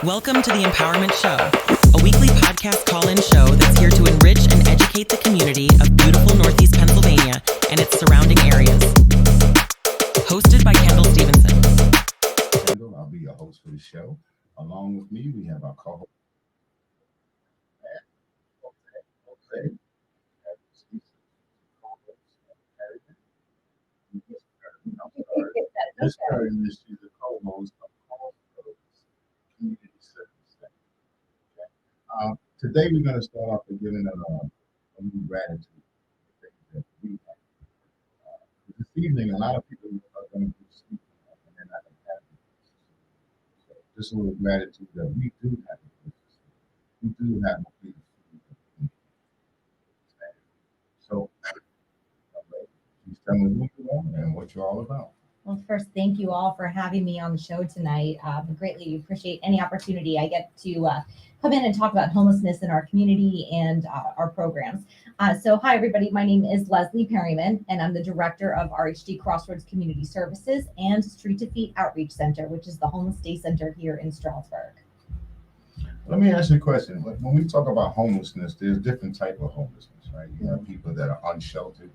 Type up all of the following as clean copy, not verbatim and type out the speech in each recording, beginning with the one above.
Welcome to the Empowerment Show, a weekly podcast call-in show that's here to enrich and educate the community of beautiful Northeast Pennsylvania and its surrounding areas. Hosted by Kendall Stevenson. I'll be your host for the show. Along with me, we have our co-host. This Perryman, she's the co-host of Crossroads Community Service. Okay. Today we're going to start off with giving a new gratitude for things that we have. This evening, a lot of people are going to be sleeping and they're not going to have it. So just a little gratitude that we do have it. We do have a big food. So, please tell me who you are and what you're all about. Well, first, thank you all for having me on the show tonight. Greatly appreciate any opportunity I get to come in and talk about homelessness in our community and our programs. So hi, everybody. My name is Leslie Perryman, and I'm the director of RHD Crossroads Community Services and Street to Feet Outreach Center, which is the homeless day center here in Stroudsburg. Let me ask you a question. When we talk about homelessness, there's different type of homelessness, right? You have people that are unsheltered.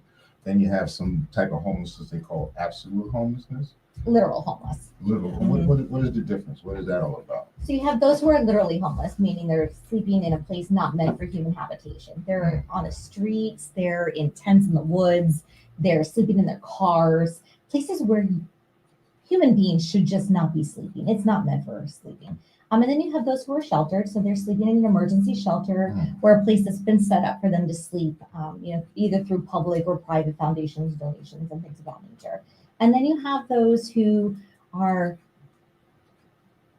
Then you have some type of homelessness they call absolute homelessness. Literal homeless. Literal. What is the difference? What is that all about? So you have those who are literally homeless, meaning they're sleeping in a place not meant for human habitation. They're on the streets, they're in tents in the woods, they're sleeping in their cars, places where human beings should just not be sleeping. It's not meant for sleeping. And then you have those who are sheltered. So they're sleeping in an emergency shelter or a place that's been set up for them to sleep, either through public or private foundations, donations, and things of that nature. And then you have those who are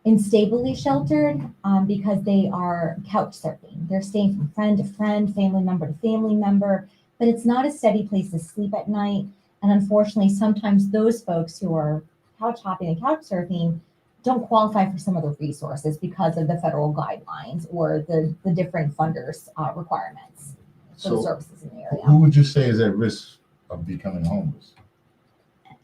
instably sheltered because they are couch surfing. They're staying from friend to friend, family member to family member, but it's not a steady place to sleep at night. And unfortunately, sometimes those folks who are couch hopping and couch surfing don't qualify for some of the resources because of the federal guidelines or the different funders' requirements for the services in the area. Who would you say is at risk of becoming homeless?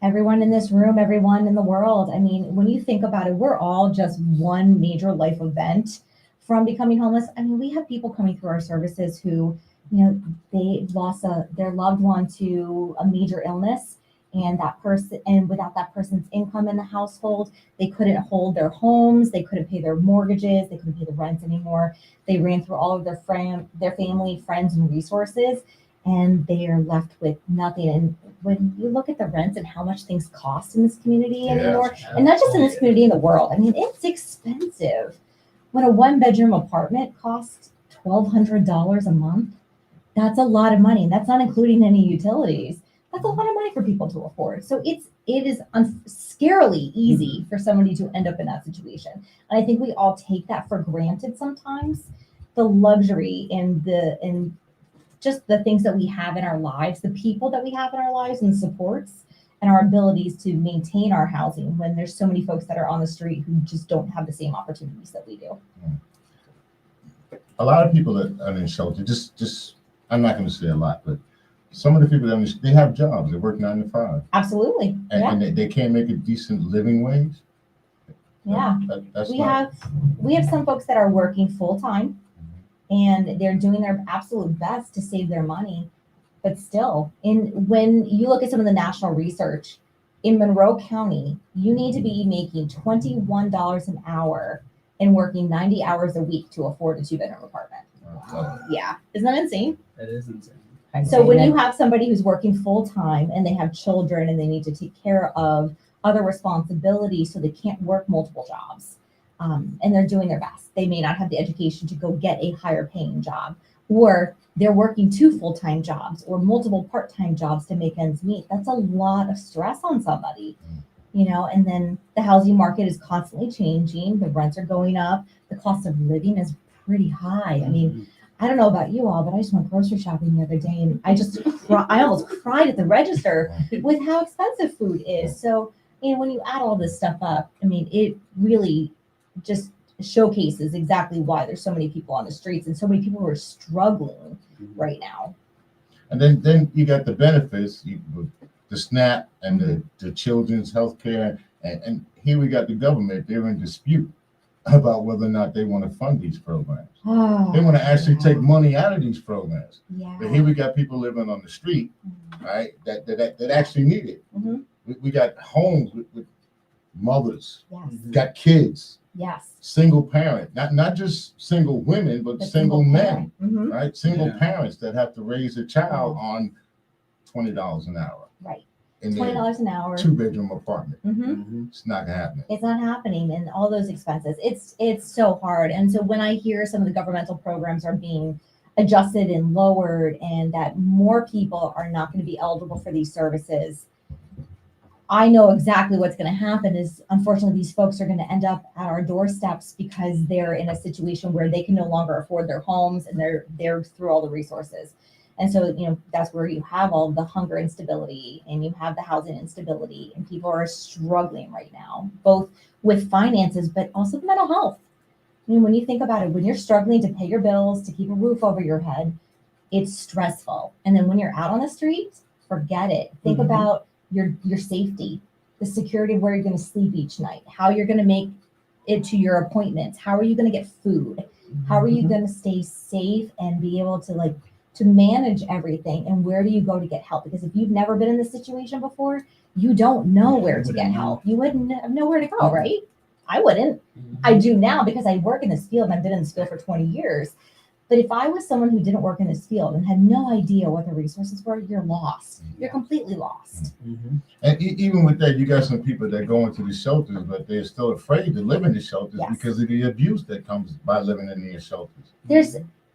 Everyone in this room, everyone in the world. I mean, when you think about it, we're all just one major life event from becoming homeless. I mean, we have people coming through our services who, they lost their loved one to a major illness. And without that person's income in the household, they couldn't hold their homes, they couldn't pay their mortgages, they couldn't pay the rent anymore. They ran through all of their family, friends, and resources, and they are left with nothing. And when you look at the rents and how much things cost in this community anymore, and not just in this community, in the world, I mean, it's expensive. When a one-bedroom apartment costs $1,200 a month, that's a lot of money, and that's not including any utilities. That's a lot of money for people to afford. So it is scarily easy for somebody to end up in that situation. And I think we all take that for granted sometimes. The luxury and just the things that we have in our lives, the people that we have in our lives and supports and our abilities to maintain our housing when there's so many folks that are on the street who just don't have the same opportunities that we do. A lot of people that are in shelter, just I'm not going to say a lot, but some of the people that they have jobs. They work 9 to 5. Absolutely. And they can't make a decent living wage. Yeah. We have some folks that are working full time and they're doing their absolute best to save their money. But still, when you look at some of the national research in Monroe County, you need to be making $21 an hour and working 90 hours a week to afford a 2-bedroom apartment. Yeah. Isn't that insane? That is insane. So when you have somebody who's working full time and they have children and they need to take care of other responsibilities, so they can't work multiple jobs, and they're doing their best. They may not have the education to go get a higher paying job, or they're working 2 full-time jobs or multiple part-time jobs to make ends meet. That's a lot of stress on somebody, and then the housing market is constantly changing. The rents are going up. The cost of living is pretty high. I mean, I don't know about you all, but I just went grocery shopping the other day and I almost cried at the register with how expensive food is. So, when you add all this stuff up, I mean, it really just showcases exactly why there's so many people on the streets and so many people who are struggling right now. And then you got the benefits, the SNAP and the children's health care. And here we got the government, they're in dispute about whether or not they want to fund these programs. Oh, They want to actually take money out of these programs. yeah. But here we got people living on the street, right? That actually need it. Mm-hmm. We got homes with mothers, Yes. got kids, Yes. single parent, not just single women, but single men, Mm-hmm. right? Single parents that have to raise a child on $20 an hour. Right. In $20 an hour. 2-bedroom apartment. Mm-hmm. It's not gonna happen. It's not happening, and all those expenses. It's so hard. And so when I hear some of the governmental programs are being adjusted and lowered, and that more people are not going to be eligible for these services, I know exactly what's going to happen is, unfortunately, these folks are going to end up at our doorsteps because they're in a situation where they can no longer afford their homes, and they're through all the resources. And so, that's where you have all the hunger instability, and you have the housing instability, and people are struggling right now, both with finances, but also mental health. When you think about it, when you're struggling to pay your bills, to keep a roof over your head, it's stressful. And then when you're out on the street, forget it. Think about your safety, the security of where you're going to sleep each night, how you're going to make it to your appointments, how are you going to get food, how are you going to stay safe and be able to to manage everything, and where do you go to get help? Because if you've never been in this situation before, you don't know where to get help. You wouldn't know where to go, right? I wouldn't. I do now because I work in this field, and I've been in this field for 20 years. But if I was someone who didn't work in this field and had no idea what the resources were, you're lost. You're completely lost. And even with that, you got some people that go into the shelters, but they're still afraid to live in the shelters because of the abuse that comes by living in these shelters.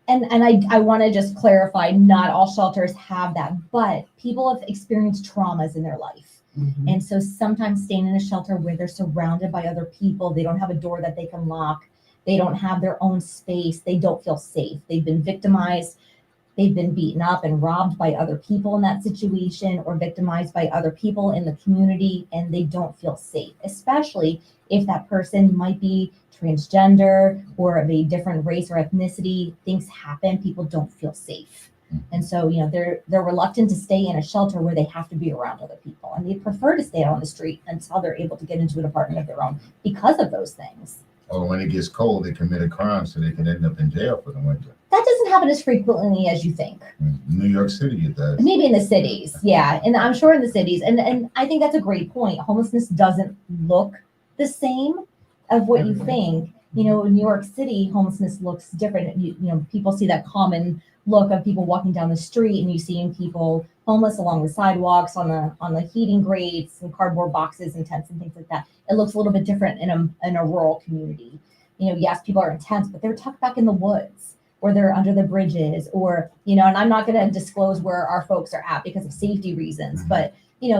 And I want to just clarify, not all shelters have that, but people have experienced traumas in their life. And so sometimes staying in a shelter where they're surrounded by other people, they don't have a door that they can lock, they don't have their own space, they don't feel safe. They've been victimized, they've been beaten up and robbed by other people in that situation, or victimized by other people in the community, and they don't feel safe, especially if that person might be transgender or of a different race or ethnicity. Things happen, people don't feel safe. And so, they're reluctant to stay in a shelter where they have to be around other people, and they prefer to stay on the street until they're able to get into an apartment of their own because of those things. Or when it gets cold, they commit a crime so they can end up in jail for the winter. That doesn't happen as frequently as you think. In New York City, it does. Maybe in the cities, yeah, and I'm sure in the cities, and I think that's a great point. Homelessness doesn't look the same of what you think. In New York City, homelessness looks different. People see that common look of people walking down the street, and you seeing people homeless along the sidewalks, on the heating grates and cardboard boxes and tents and things like that. It looks a little bit different in a rural community. Yes, people are in tents, but they're tucked back in the woods, or they're under the bridges, or and I'm not going to disclose where our folks are at because of safety reasons, but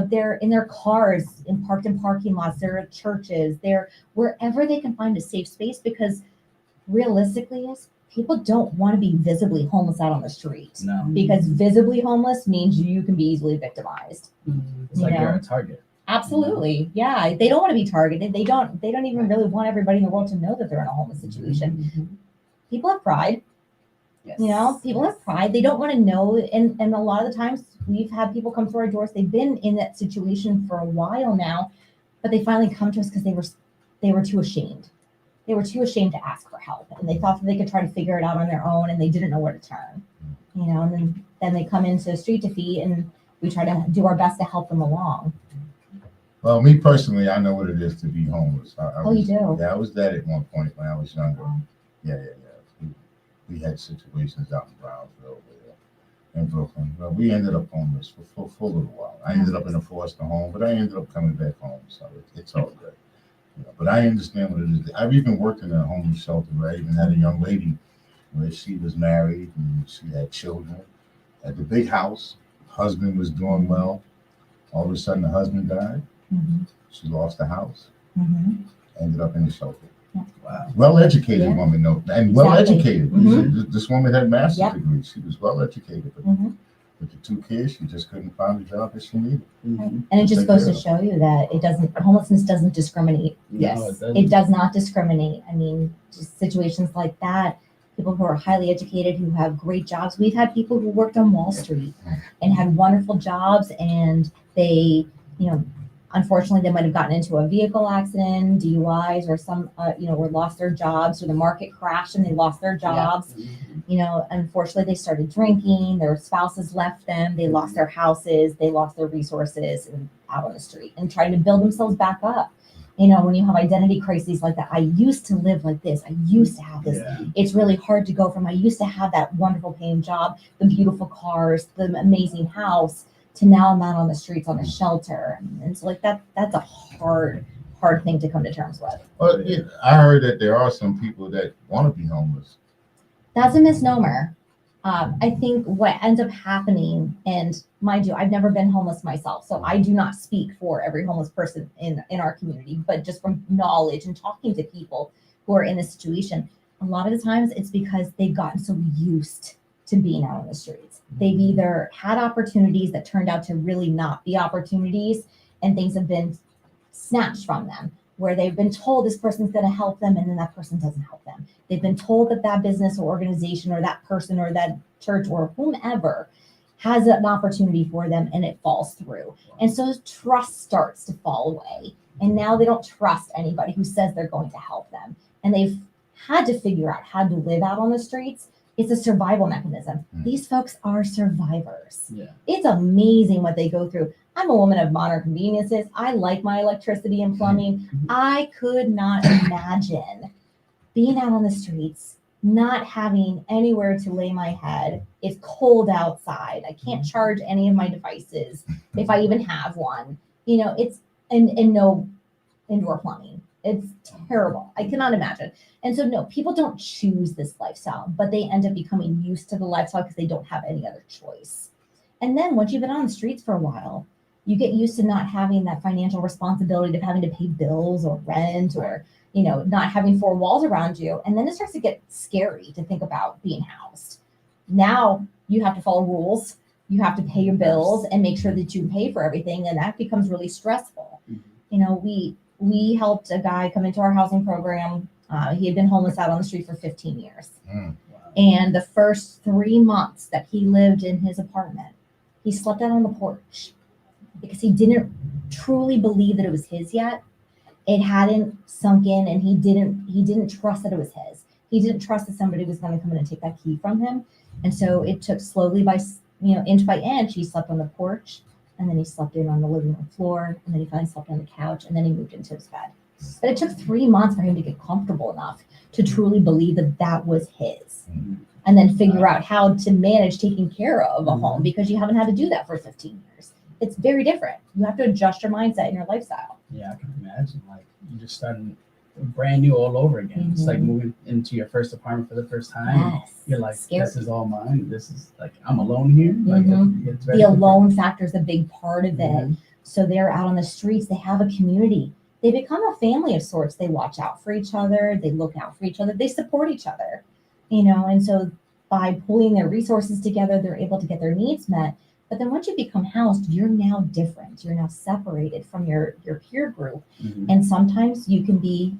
they're in their cars, parked in parking lots, they're at churches, they're wherever they can find a safe space, because realistically, people don't want to be visibly homeless out on the street. No. Because visibly homeless means you can be easily victimized. It's like you're a target. Absolutely. Yeah. They don't want to be targeted. They don't even really want everybody in the world to know that they're in a homeless situation. People have pride. Yes. People have pride. They don't want to know. And a lot of the times we've had people come to our doors. They've been in that situation for a while now, but they finally come to us because they were too ashamed. They were too ashamed to ask for help, and they thought that they could try to figure it out on their own, and they didn't know where to turn. And then they come into Street to Feet, and we try to do our best to help them along. Well, me personally, I know what it is to be homeless. You do? Yeah, I was that at one point when I was younger. Yeah. We had situations out in Brownsville, in Brooklyn. Well, we ended up homeless for a little while. I ended up in a foster home, but I ended up coming back home, so it's all good. But I understand what it is. I've even worked in a homeless shelter where I even had a young lady where she was married and she had children at the big house. Husband was doing well. All of a sudden, the husband died. She lost the house. Ended up in the shelter. Wow. Well-educated woman, though, and well-educated. This woman had master's degrees. She was well-educated, but with the 2 kids, she just couldn't find the job that she needed. And it just goes to show you that homelessness doesn't discriminate. Yes. It does not discriminate. I mean, just situations like that, people who are highly educated, who have great jobs. We've had people who worked on Wall Street and had wonderful jobs, and they, Unfortunately, they might have gotten into a vehicle accident, DUIs, or some, or lost their jobs, or the market crashed and they lost their jobs. Unfortunately, they started drinking, their spouses left them, they lost their houses, they lost their resources, and out on the street and trying to build themselves back up. When you have identity crises like that, I used to live like this, I used to have this. Yeah. It's really hard to go from I used to have that wonderful paying job, the beautiful cars, the amazing house, to now I'm out on the streets on a shelter. And so that's a hard thing to come to terms with. Well, I heard that there are some people that want to be homeless. That's a misnomer. I think what ends up happening, and mind you, I've never been homeless myself, so I do not speak for every homeless person in our community, but just from knowledge and talking to people who are in this situation, a lot of the times it's because they've gotten so used to being out on the streets. They've either had opportunities that turned out to really not be opportunities, and things have been snatched from them, where they've been told this person's going to help them, and then that person doesn't help them. They've been told that business or organization or that person or that church or whomever has an opportunity for them, and it falls through. And so trust starts to fall away. And now they don't trust anybody who says they're going to help them. And they've had to figure out how to live out on the streets. It's a survival mechanism. These folks are survivors. Yeah. It's amazing what they go through. I'm a woman of modern conveniences. I like my electricity and plumbing. I could not imagine being out on the streets, not having anywhere to lay my head. It's cold outside. I can't charge any of my devices if I even have one. It's and no indoor plumbing. It's terrible. I cannot imagine. And so no, people don't choose this lifestyle, but they end up becoming used to the lifestyle because they don't have any other choice. And then once you've been on the streets for a while, you get used to not having that financial responsibility of having to pay bills or rent or, not having four walls around you. And then it starts to get scary to think about being housed. Now you have to follow rules. You have to pay your bills and make sure that you pay for everything. And that becomes really stressful. We helped a guy come into our housing program. He had been homeless out on the street for 15 years. Wow. And the first 3 months that he lived in his apartment, he slept out on the porch because he didn't truly believe that it was his yet. It hadn't sunk in, and he didn't trust that it was his. He didn't trust that somebody was going to come in and take that key from him. And so it took slowly by, inch by inch, he slept on the porch, and then he slept in on the living room floor, and then he finally slept on the couch, and then he moved into his bed. But it took 3 months for him to get comfortable enough to truly believe that was his. And then figure out how to manage taking care of a home, because you haven't had to do that for 15 years. It's very different. You have to adjust your mindset and your lifestyle. Yeah, I can imagine. Like, you just starting brand new all over again. It's like moving into your first apartment for the first time. Yes. You're like, Scary. this is all mine. This is like, I'm alone here. Like, it's very The alone factor is a big part of it. Mhm. So they're out on the streets. They have a community. They become a family of sorts. They watch out for each other. They look out for each other. They support each other. And so by pulling their resources together, they're able to get their needs met. But then once you become housed, you're now different. You're now separated from your peer group. Mhm. And sometimes you can be,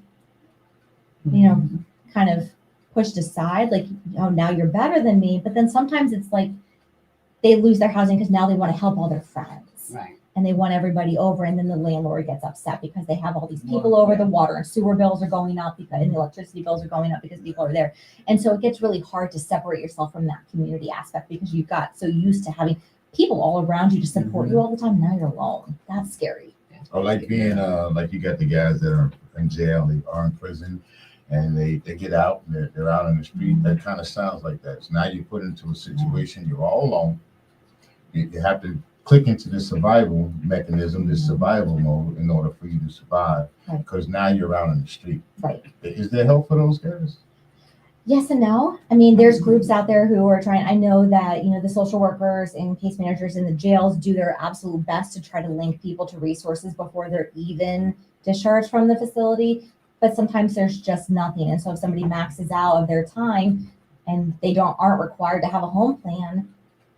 kind of pushed aside, like, oh, now you're better than me. But then sometimes it's like they lose their housing because now they want to help all their friends. Right. And they want everybody over. And then the landlord gets upset because they have all these people over. The water and sewer bills are going up and the electricity bills are going up because people are there. And so it gets really hard to separate yourself from that community aspect because you got so used to having people all around you to support you all the time. Now you're alone. That's scary. Or like being like you got the guys that are in jail, they are in prison, and they get out and they're out on the street. That kind of sounds like that. So now you're put into a situation, you're all alone. You have to click into the survival mechanism, this survival mode, in order for you to survive, because now you're out on the street. Right. Is there help for those guys? Yes and no. I mean, there's groups out there who are trying. I know that, the social workers and case managers in the jails do their absolute best to try to link people to resources before they're even discharged from the facility. But sometimes there's just nothing. And so if somebody maxes out of their time and they aren't required to have a home plan,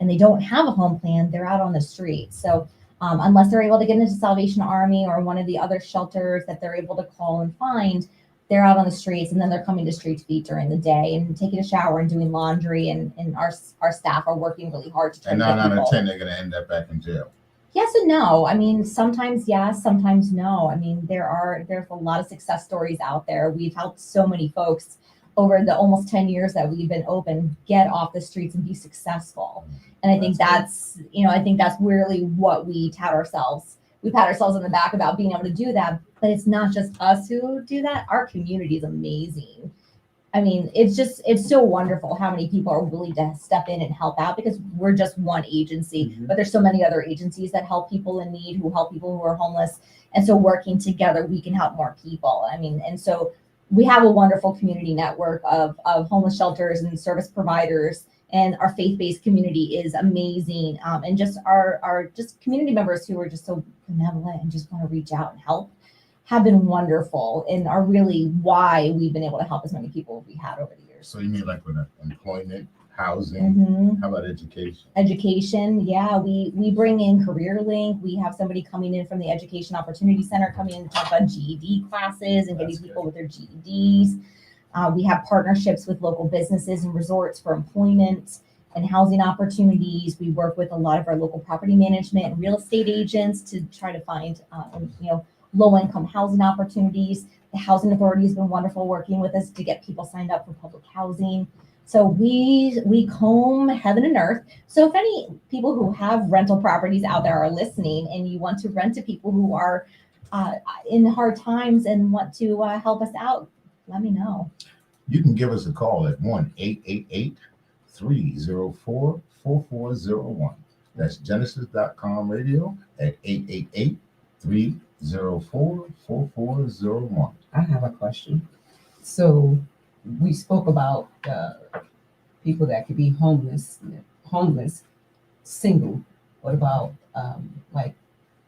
and they don't have a home plan, they're out on the street. So unless they're able to get into Salvation Army or one of the other shelters that they're able to call and find, they're out on the streets, and then they're coming to Street Feed during the day and taking a shower and doing laundry, and our staff are working really hard to try And to get 9 out of people. 10, they're going to end up back in jail. Yes and no. I mean, sometimes yes, sometimes no. I mean, there's a lot of success stories out there. We've helped so many folks over the almost 10 years that we've been open get off the streets and be successful. And I think I think that's really what we tout ourselves. We pat ourselves on the back about being able to do that, but it's not just us who do that. Our community is amazing. I mean, it's so wonderful how many people are willing to step in and help out because we're just one agency, Mhm. but there's so many other agencies that help people in need, who help people who are homeless. And so working together, we can help more people. I mean, and so we have a wonderful community network of homeless shelters and service providers, and our faith-based community is amazing. And just our just community members who are just so benevolent and just want to reach out and help have been wonderful and are really why we've been able to help as many people as we had over the years. So you mean like with employment, housing, Mhm. how about education? Education, yeah, we bring in Career Link. We have somebody coming in from the Education Opportunity Center coming in to talk about GED classes and getting That's people with their GEDs. We have partnerships with local businesses and resorts for employment and housing opportunities. We work with a lot of our local property management and real estate agents to try to find, low-income housing opportunities. The Housing Authority has been wonderful working with us to get people signed up for public housing. So we comb heaven and earth. So if any people who have rental properties out there are listening, and you want to rent to people who are in hard times and want to help us out, let me know. You can give us a call at 1-888-304-4401. That's Genesis.com radio at 888-304-4401. I have a question. So we spoke about people that could be homeless, single. What about like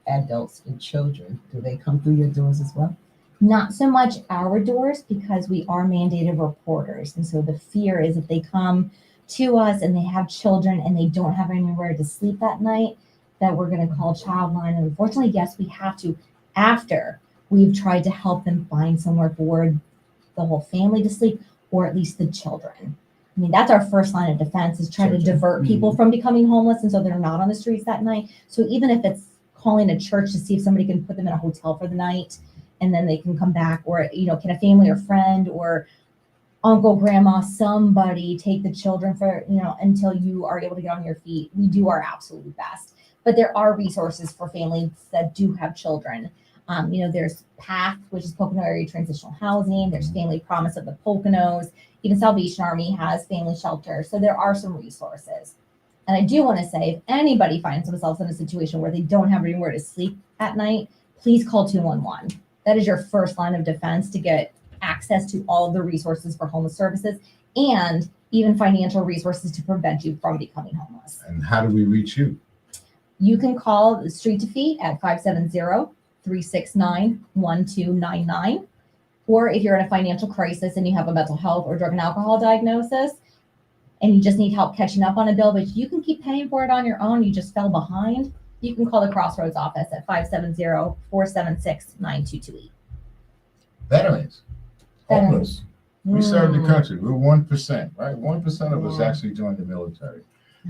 adults and children? Do they come through your doors as well? Not so much our doors because we are mandated reporters. And so the fear is if they come to us and they have children and they don't have anywhere to sleep that night, that we're going to call Childline. And unfortunately, yes, we have to after we've tried to help them find somewhere for the whole family to sleep, or at least the children. I mean, that's our first line of defense is try to divert people from becoming homeless. And so they're not on the streets that night. So even if it's calling a church to see if somebody can put them in a hotel for the night, and then they can come back, or can a family or friend or uncle, grandma, somebody take the children for until you are able to get on your feet. We do our absolute best, but there are resources for families that do have children. There's PATH, which is Pocono Area Transitional Housing. There's Family Promise of the Poconos. Even Salvation Army has family shelter. So there are some resources. And I do want to say, if anybody finds themselves in a situation where they don't have anywhere to sleep at night, please call 211. That is your first line of defense to get access to all of the resources for homeless services and even financial resources to prevent you from becoming homeless. And how do we reach you? You can call the Street to Feet at 570-369-1299. Or if you're in a financial crisis and you have a mental health or drug and alcohol diagnosis and you just need help catching up on a bill, but you can keep paying for it on your own, you just fell behind, you can call the Crossroads office at 570-476-9228. Veterans, homeless. We serve the Mm. country. We're 1%, right? 1% of us actually joined the military.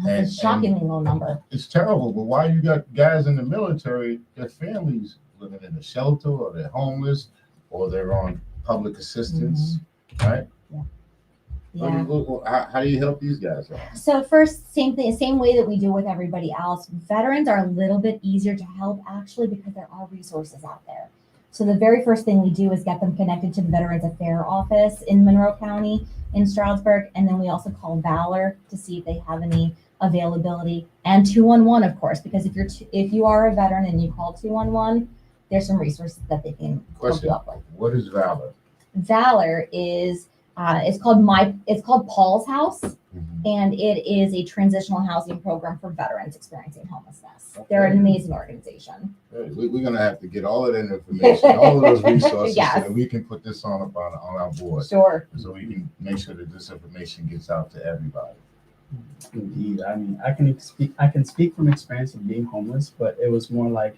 That's a shockingly low number. It's terrible, but why you got guys in the military, their families living in a shelter, or they're homeless, or they're on public assistance, right? Yeah. How do you help these guys out? So first, same way that we do with everybody else. Veterans are a little bit easier to help actually because there are resources out there. So the very first thing we do is get them connected to the Veterans Affairs office in Monroe County in Stroudsburg, and then we also call Valor to see if they have any availability, and 211, of course, because if you are a veteran and you call 211, there's some resources that they can hook you up with. What is Valor? Valor is it's called Paul's House, and it is a transitional housing program for veterans experiencing homelessness. Okay. They're an amazing organization. We're going to have to get all of that information, all of those resources, Yes. so that we can put this on our board, Sure. so we can make sure that this information gets out to everybody. Indeed. I mean, I can speak from experience of being homeless, but it was more like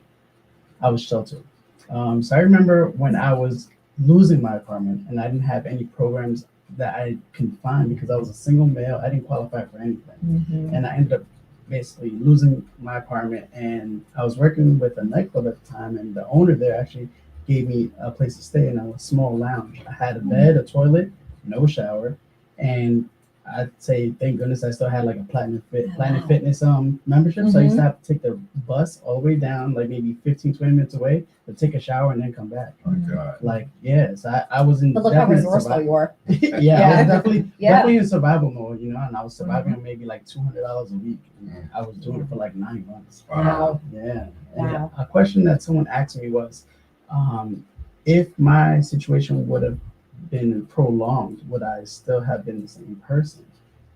I was sheltered. So I remember when I was losing my apartment and I didn't have any programs that I can find because I was a single male. I didn't qualify for anything. Mm-hmm. And I ended up basically losing my apartment, and I was working with a nightclub at the time, and the owner there actually gave me a place to stay in a small lounge. I had a bed, a toilet, no shower, and I'd say thank goodness I still had like a Planet Fitness membership. So I used to have to take the bus all the way down, like maybe 15, 20 minutes away, to take a shower and then come back. Oh my God. Like, yes, I was in But look how definitely resourceful you were. yeah, I was definitely Yeah. definitely in survival mode, you know, and I was surviving on maybe like $200 a week. And I was doing it for like 9 months. Wow. Yeah. Wow. And a question that someone asked me was, if my situation would have been prolonged, would I still have been the same person?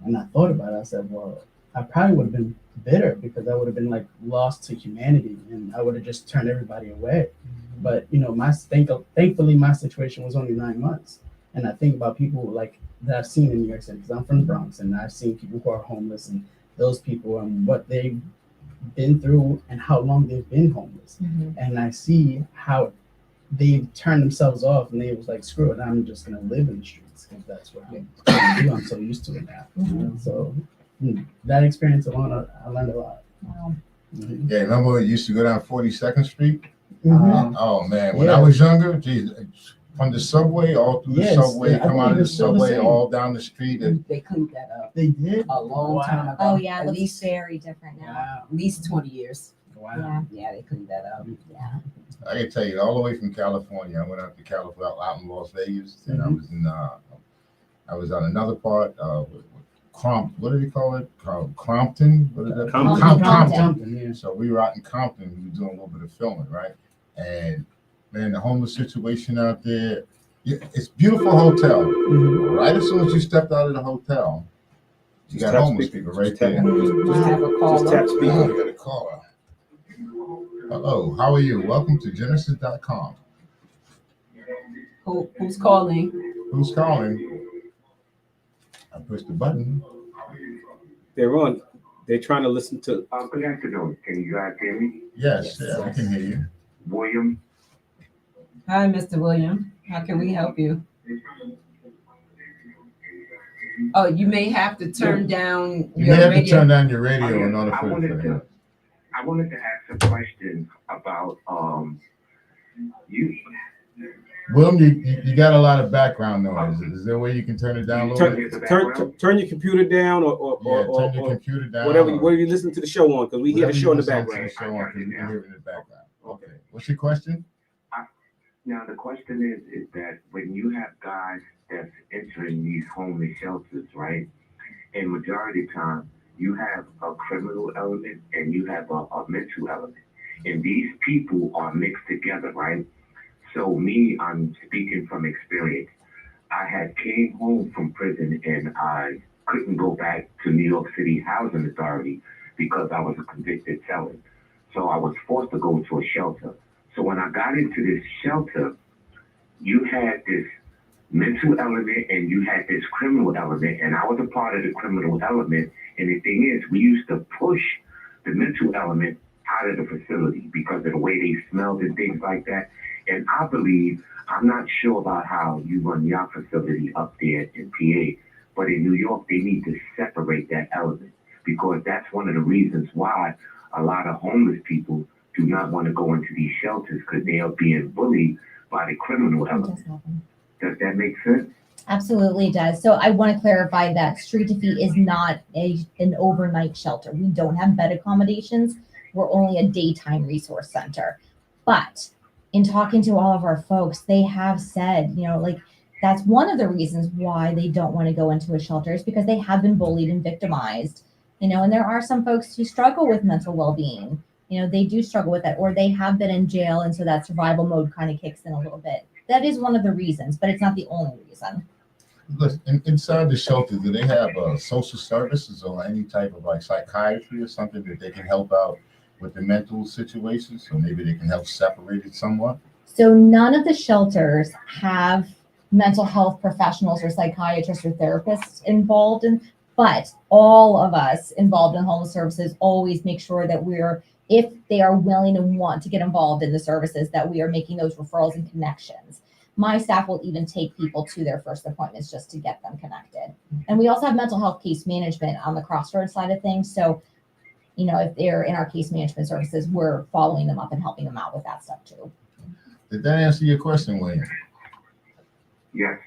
And I thought about it. I said, well, I probably would have been bitter because I would have been like lost to humanity, and I would have just turned everybody away. But you know, thankfully my situation was only 9 months, and I think about people like that I've seen in New York City because I'm from the Bronx, and I've seen people who are homeless and those people and what they've been through and how long they've been homeless, and I see how they turned themselves off and they was like, screw it, I'm just gonna live in the streets because that's what I'm so used to it now. So that experience alone, I learned a lot. Wow. Yeah, remember when you used to go down 42nd Street? Mhm. Oh man, when Yeah. I was younger, geez, from the subway all through Yes, the subway, I come believe out of the it's still the subway, same. all down the street. And They cleaned that up They did a long time ago. Oh yeah, it at looks least very different now. Wow. at least 20 years. Wow. Yeah, they cleaned that up. Yeah. I can tell you, all the way from California, I went out to California, out in Las Vegas, and I was in, I was on another part, what do they call it? Crompton? What is that? Compton, yeah. So we were out in Compton. We were doing a little bit of filming, right? And man, the homeless situation out there, it's a beautiful hotel. Right as soon as you stepped out of the hotel, you got homeless people right there. Just have a call. Just tap speaker. Oh, you got a caller. Hello, how are you? Welcome to Genesis.com. Who's calling? Who's calling? I pushed the button. They're on. They're trying to listen to. Good afternoon. Can you guys hear me? Yes, yeah, I can hear you. William. Hi, Mr. William. How can we help you? Oh, you may have to turn down You your may have to radio. turn down your radio in order I for wanted it to I wanted to ask a question about you. William, you got a lot of background noise. Is there a way you can turn it down a little bit? Turn your computer down or Turn your computer down. whatever you listen to the show on, because we hear the show in the Whatever you background. listen to the show on, 'cause we can hear it in the background. Okay. What's your question? Now the question is that when you have guys that's entering these homeless shelters, right? And majority of the time you have a criminal element and you have a mental element, and these people are mixed together, right? So me, I'm speaking from experience. I had came home from prison and I couldn't go back to New York City Housing Authority because I was a convicted felon. So I was forced to go to a shelter. So when I got into this shelter, you had this mental element and you had this criminal element, and I was a part of the criminal element. And the thing is, we used to push the mental element out of the facility because of the way they smelled and things like that. And I believe, I'm not sure about how you run your facility up there in PA, but in New York, they need to separate that element because that's one of the reasons why a lot of homeless people do not want to go into these shelters because they are being bullied by the criminal It does element. happen. Does that make sense? Absolutely does. So I want to clarify that Street to Feet is not an overnight shelter. We don't have bed accommodations. We're only a daytime resource center. But in talking to all of our folks, they have said, like that's one of the reasons why they don't want to go into a shelter is because they have been bullied and victimized, and there are some folks who struggle with mental well-being. They do struggle with that, or they have been in jail. And so that survival mode kind of kicks in a little bit. That is one of the reasons, but it's not the only reason. Listen, inside the shelter, do they have social services or any type of like psychiatry or something that they can help out with the mental situation? So maybe they can help separate it somewhat? So none of the shelters have mental health professionals or psychiatrists or therapists involved but all of us involved in homeless services always make sure that if they are willing and want to get involved in the services, that we are making those referrals and connections. My staff will even take people to their first appointments just to get them connected. And we also have mental health case management on the Crossroads side of things. So you know, if they're in our case management services, we're following them up and helping them out with that stuff too. Did that answer your question, William? Yes.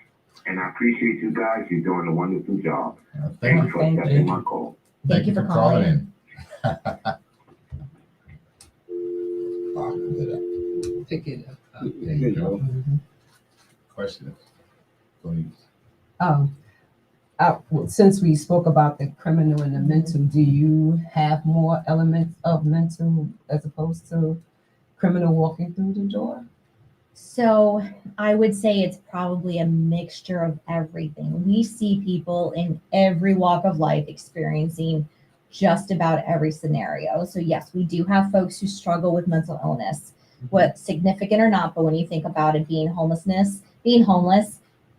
And I appreciate you guys. You're doing a wonderful job. Thank Thanks you. for Thank accepting you. my call. Thank you for calling in. Good. Pick it up. There you go. Mhm. Questions? Please. Well, since we spoke about the criminal and the mental, do you have more elements of mental as opposed to criminal walking through the door? So I would say it's probably a mixture of everything. We see people in every walk of life experiencing just about every scenario. So yes, we do have folks who struggle with mental illness, what significant or not, but when you think about it, being homeless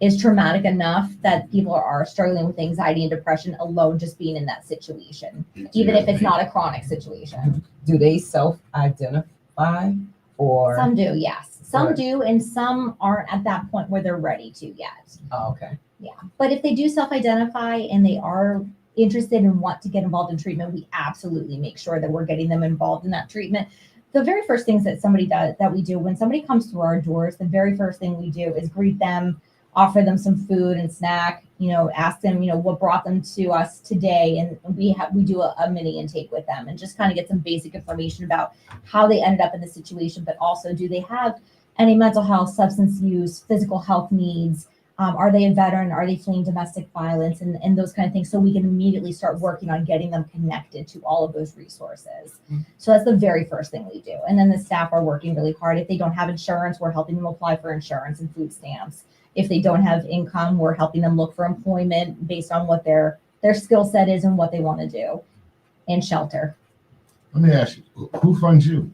is traumatic enough that people are struggling with anxiety and depression alone just being in that situation, even if it's not a chronic situation. Do they self-identify or? Some do, yes. Some Right. do, and some aren't at that point where they're ready to yet. Oh, okay. Yeah. But if they do self-identify and they are interested and want to get involved in treatment, we absolutely make sure that we're getting them involved in that treatment. The very first things that we do when somebody comes through our doors, the very first thing we do is greet them, offer them some food and snack, you know, ask them, you know, what brought them to us today. And we do a mini intake with them and just kind of get some basic information about how they ended up in the situation, but also do they have any mental health, substance use, physical health needs? Are they a veteran? Are they fleeing domestic violence and those kind of things? So we can immediately start working on getting them connected to all of those resources. So that's the very first thing we do. And then the staff are working really hard. If they don't have insurance, we're helping them apply for insurance and food stamps. If they don't have income, we're helping them look for employment based on what their skill set is and what they want to do, and shelter. Let me ask you, who funds you?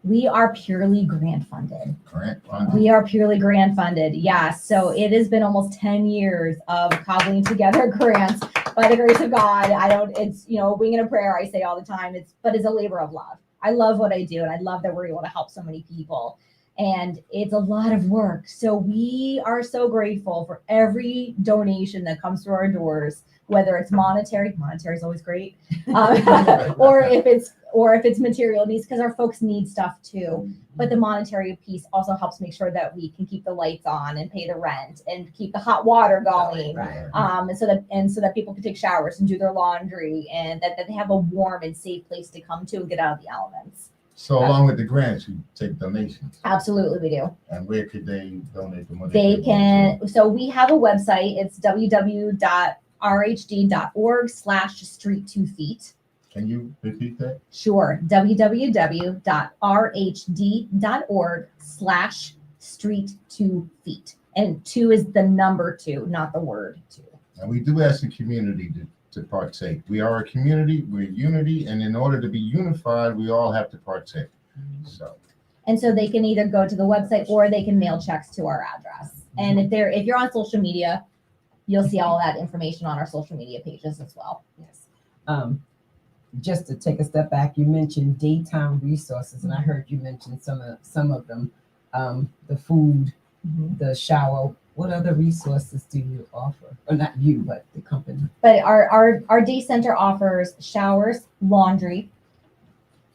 We are purely grant funded. Grant funded? We are purely grant funded. Yes. So it has been almost 10 years of cobbling together grants by the grace of God. It's, you know, a wing and a prayer, I say all the time. But it's a labor of love. I love what I do. And I love that we're able to help so many people. And it's a lot of work. So we are so grateful for every donation that comes through our doors, whether it's monetary is always great, or if it's material needs, because our folks need stuff too. But the monetary piece also helps make sure that we can keep the lights on and pay the rent and keep the hot water going, Right. and so that people can take showers and do their laundry, and that they have a warm and safe place to come to and get out of the elements. So along with the grants, you take donations. Absolutely, we do. And where could they donate the money? They can. So we have a website. It's www.rhd.org/street2feet. Can you repeat that? Sure. www.rhd.org/street2feet. And 2 is the number 2, not the word 2. And we do ask the community to partake. We are a community, we're unity, and in order to be unified, we all have to partake. And so they can either go to the website or they can mail checks to our address. And if you're on social media, you'll see all that information on our social media pages as well. Yes. Just to take a step back, you mentioned daytime resources, and I heard you mention some of them. The food, the shower. What other resources do you offer? Or not you, but the company. But our day center offers showers, laundry,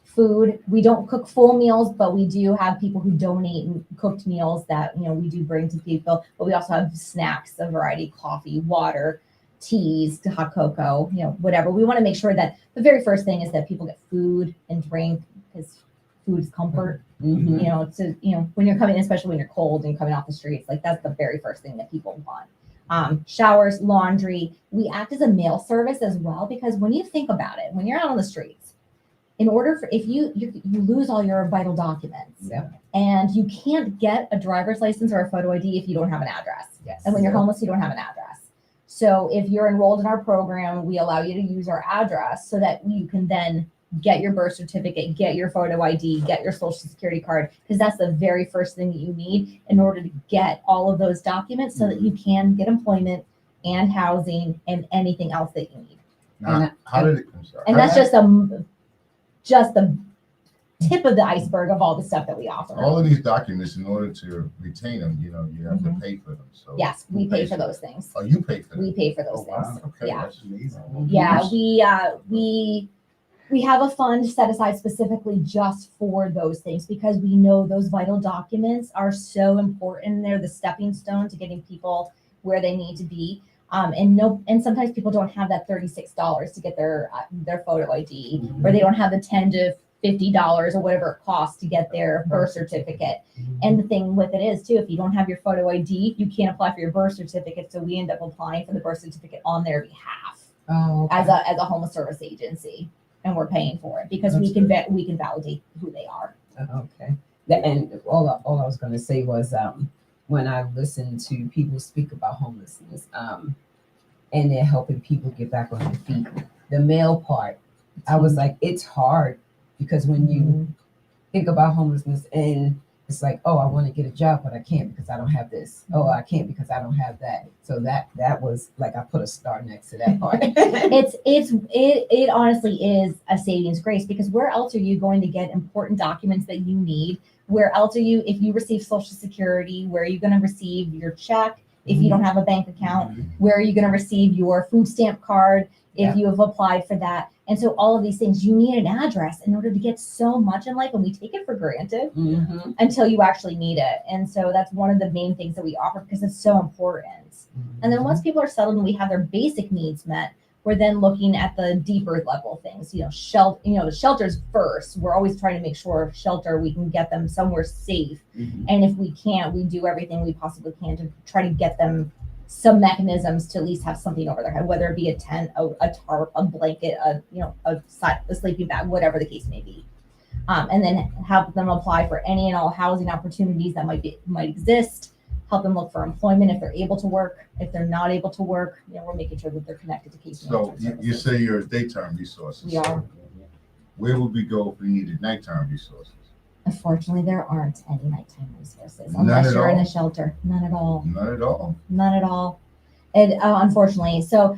food. We don't cook full meals, but we do have people who donate cooked meals that, you know, we do bring to people. But we also have snacks, a variety, coffee, water, teas, hot cocoa, you know, whatever. We want to make sure that the very first thing is that people get food and drink, because food is comfort. Mm-hmm. You know, when you're coming in, especially when you're cold and coming off the streets, like that's the very first thing that people want. Showers, laundry. We act as a mail service as well, because when you think about it, when you're out on the streets, in order for, if you lose all your vital documents, and you can't get a driver's license or a photo ID if you don't have an address. Yes. And when you're homeless, you don't have an address. So if you're enrolled in our program, we allow you to use our address so that you can then get your birth certificate, get your photo ID, get your social security card, because that's the very first thing that you need in order to get all of those documents so that you can get employment and housing and anything else that you need. Now, I'm sorry. And that's just the tip of the iceberg of all the stuff that we offer. All of these documents, in order to retain them, you know, you have to pay for them. So Yes, we pay for those things. Oh, you pay for them? We pay for those Oh, wow. things. Okay, Yeah. that's amazing. Yeah, we We have a fund set aside specifically just for those things because we know those vital documents are so important. They're the stepping stone to getting people where they need to be. And sometimes people don't have that $36 to get their photo ID, or they don't have the $10 to $50 or whatever it costs to get their birth certificate. And the thing with it is too, if you don't have your photo ID, you can't apply for your birth certificate. So we end up applying for the birth certificate on their behalf as a homeless service agency, and we're paying for it because we can validate who they are. Okay. And all I was going to say was when I listen to people speak about homelessness, and they're helping people get back on their feet, the male part, I was like, it's hard because when you think about homelessness and it's like, oh, I want to get a job, but I can't because I don't have this. Oh, I can't because I don't have that. So that was like, I put a star next to that part. It honestly is a savings grace because where else are you going to get important documents that you need? Where else are you, if you receive Social Security, where are you going to receive your check? If you don't have a bank account, where are you going to receive your food stamp card if you have applied for that? And so all of these things, you need an address in order to get so much in life, and we take it for granted until you actually need it. And so that's one of the main things that we offer because it's so important. And then once people are settled and we have their basic needs met, we're then looking at the deeper level things, shelters first. We're always trying to make sure shelter, we can get them somewhere safe. And if we can't, we do everything we possibly can to try to get them some mechanisms to at least have something over their head, whether it be a tent, a tarp, a blanket, a sleeping bag, whatever the case may be. And then help them apply for any and all housing opportunities that might exist. Help them look for employment if they're able to work. If they're not able to work, we're making sure that they're connected to case So you say you're a daytime resources. We are. Where would we go if we needed nighttime resources? Unfortunately, there aren't any nighttime resources None unless at you're in all? a shelter. None at all. None at all. None at all. And unfortunately, so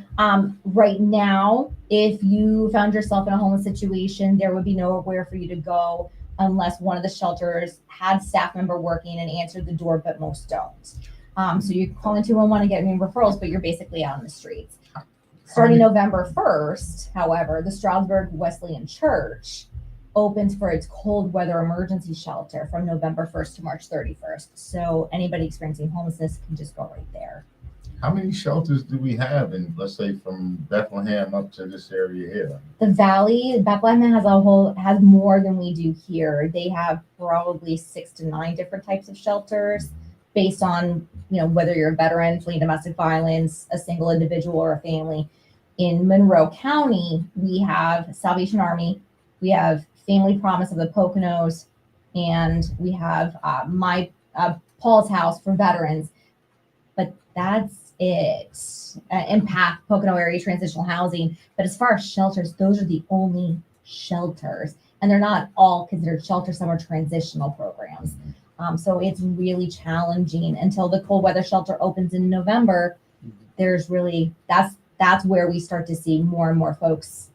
right now, if you found yourself in a homeless situation, there would be nowhere for you to go unless one of the shelters had staff member working and answered the door, but most don't. So you call in 211 and get any referrals, but you're basically out on the streets. Starting November 1st, however, the Stroudsburg Wesleyan Church opens for its cold weather emergency shelter from November 1st to March 31st. So anybody experiencing homelessness can just go right there. How many shelters do we have in, let's say, from Bethlehem up to this area here? The Valley, Bethlehem has more than we do here. They have probably 6 to 9 different types of shelters based on, whether you're a veteran, fleeing domestic violence, a single individual, or a family. In Monroe County, we have Salvation Army, we have Family Promise of the Poconos, and we have Paul's House for veterans. But that's it. Impact Pocono Area Transitional Housing. But as far as shelters, those are the only shelters, and they're not all considered shelters. Some are transitional programs. So it's really challenging until the cold weather shelter opens in November. There's really that's where we start to see more and more folks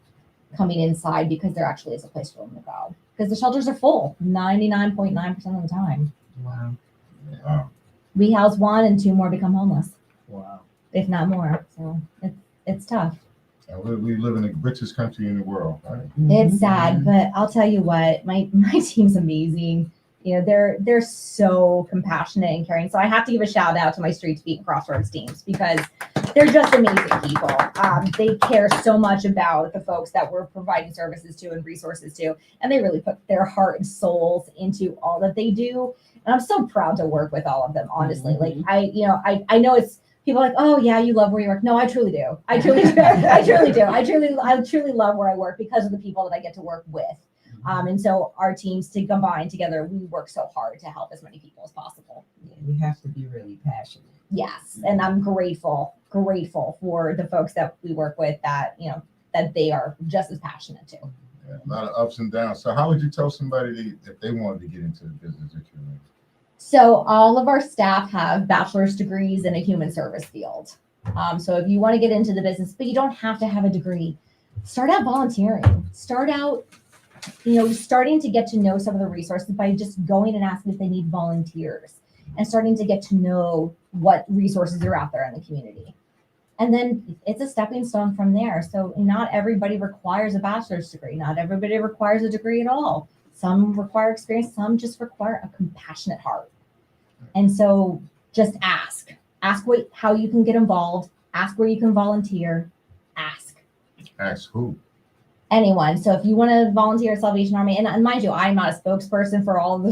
coming inside because there actually is a place for them to go because the shelters are full 99.9% of the time. Wow. Wow. We house 1 and 2 more become homeless, Wow. if not more. So it's tough. We live in the richest country in the world, right? It's sad, but I'll tell you what, my team's amazing. They're so compassionate and caring. So I have to give a shout out to my Streets Beat and Crossroads teams because they're just amazing people. They care so much about the folks that we're providing services to and resources to, and they really put their heart and souls into all that they do. And I'm so proud to work with all of them, honestly. Like I know it's people are like, oh yeah, you love where you work. No, I truly do. I truly do. I truly do. I truly love where I work because of the people that I get to work with. And so our teams to combine together, we work so hard to help as many people as possible. Yeah, you have to be really passionate. Yes. And I'm grateful for the folks that we work with that they are just as passionate too. Yeah, a lot of ups and downs. So how would you tell somebody if they wanted to get into the business that you're in? So all of our staff have bachelor's degrees in a human service field. So if you want to get into the business, but you don't have to have a degree, start out volunteering. Start out starting to get to know some of the resources by just going and asking if they need volunteers and starting to get to know what resources are out there in the community. And then it's a stepping stone from there. So not everybody requires a bachelor's degree. Not everybody requires a degree at all. Some require experience. Some just require a compassionate heart. And so just ask. Ask how you can get involved. Ask where you can volunteer. Ask. Ask who? Anyone. So if you want to volunteer at Salvation Army, and mind you, I'm not a spokesperson for all the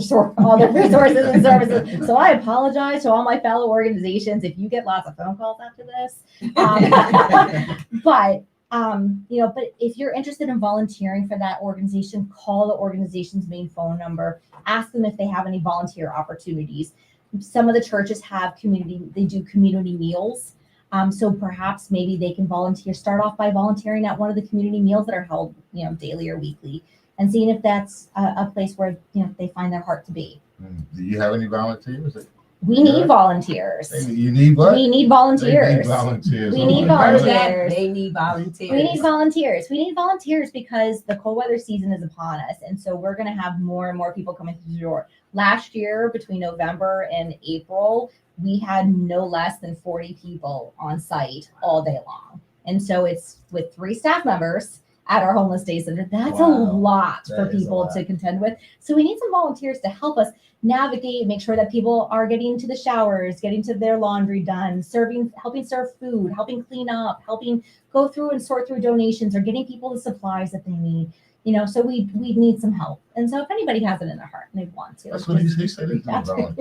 resources and services. So I apologize to all my fellow organizations if you get lots of phone calls after this. But if you're interested in volunteering for that organization, call the organization's main phone number. Ask them if they have any volunteer opportunities. Some of the churches have they do community meals. So perhaps maybe they can start off by volunteering at one of the community meals that are held, daily or weekly, and seeing if that's a place where, they find their heart to be. Do you have any volunteers? We need volunteers. You need what? We need volunteers. They need volunteers. We need Okay. volunteers. They need volunteers. We need volunteers. We need volunteers because the cold weather season is upon us. And so we're going to have more and more people coming through the door. Last year, between November and April, we had no less than 40 people on site all day long. And so it's with 3 staff members at our homeless day center. That's a lot for people to contend with. So we need some volunteers to help us navigate, make sure that people are getting to the showers, getting to their laundry done, helping serve food, helping clean up, helping go through and sort through donations, or getting people the supplies that they need. So we need some help. And so if anybody has it in their heart and they want to. That's what he said. He's Awesome.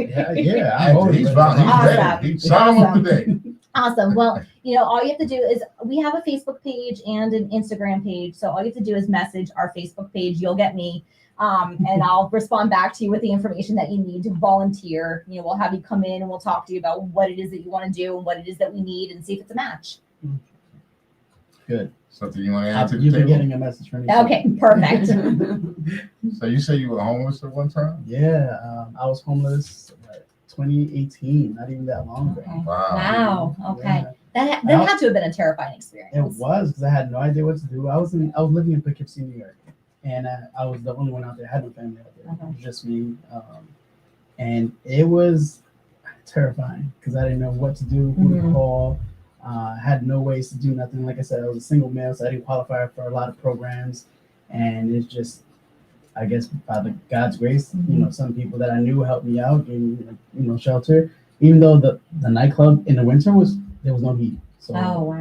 He's sound today. Awesome. Well, all you have to do is we have a Facebook page and an Instagram page. So all you have to do is message our Facebook page. You'll get me. And I'll respond back to you with the information that you need to volunteer. We'll have you come in and we'll talk to you about what it is that you want to do and what it is that we need and see if it's a match. Good. Something you want to add to the You've been table? getting a message from me. Okay, perfect. So you say you were homeless at one time? Yeah, I was homeless 2018, not even that long ago. Okay. Wow. Wow. Okay. Yeah. That had to have been a terrifying experience. It was, because I had no idea what to do. I was living in Poughkeepsie, New York, and I was the only one out there. I had no family out there. It was just me, and it was terrifying because I didn't know what to do, who to call. Had no ways to do nothing. Like I said, I was a single male, so I didn't qualify for a lot of programs, and it's just, I guess, by God's grace, some people that I knew helped me out, gave me, shelter. Even though the nightclub in the winter there was no heat. So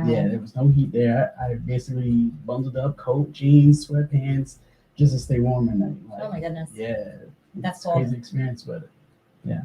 yeah, there was no heat there. I basically bundled up, coat, jeans, sweatpants, just to stay warm at night. Oh my goodness. Yeah, That's it's a crazy experience, but yeah.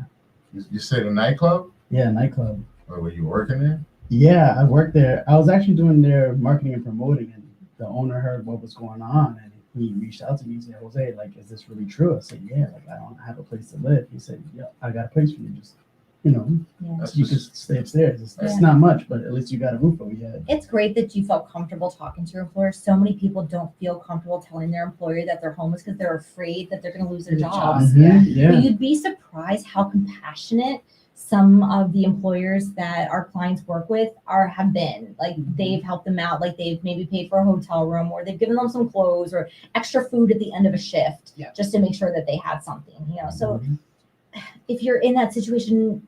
You said a nightclub? Yeah, nightclub. Or were you working there? Yeah, I worked there. I was actually doing their marketing and promoting, and the owner heard what was going on, and he reached out to me and said, "Jose, is this really true?" I said, "Yeah, I don't have a place to live." He said, "Yeah, I got a place for you. Just, you can stay upstairs. It's not much, but at least you got a roof over your head." It's great that you felt comfortable talking to your employer. So many people don't feel comfortable telling their employer that they're homeless because they're afraid that they're going to lose their jobs. Yeah. But you'd be surprised how compassionate some of the employers that our clients work with have been. Like, they've helped them out, like they've maybe paid for a hotel room, or they've given them some clothes or extra food at the end of a shift, just to make sure that they had something. So if you're in that situation,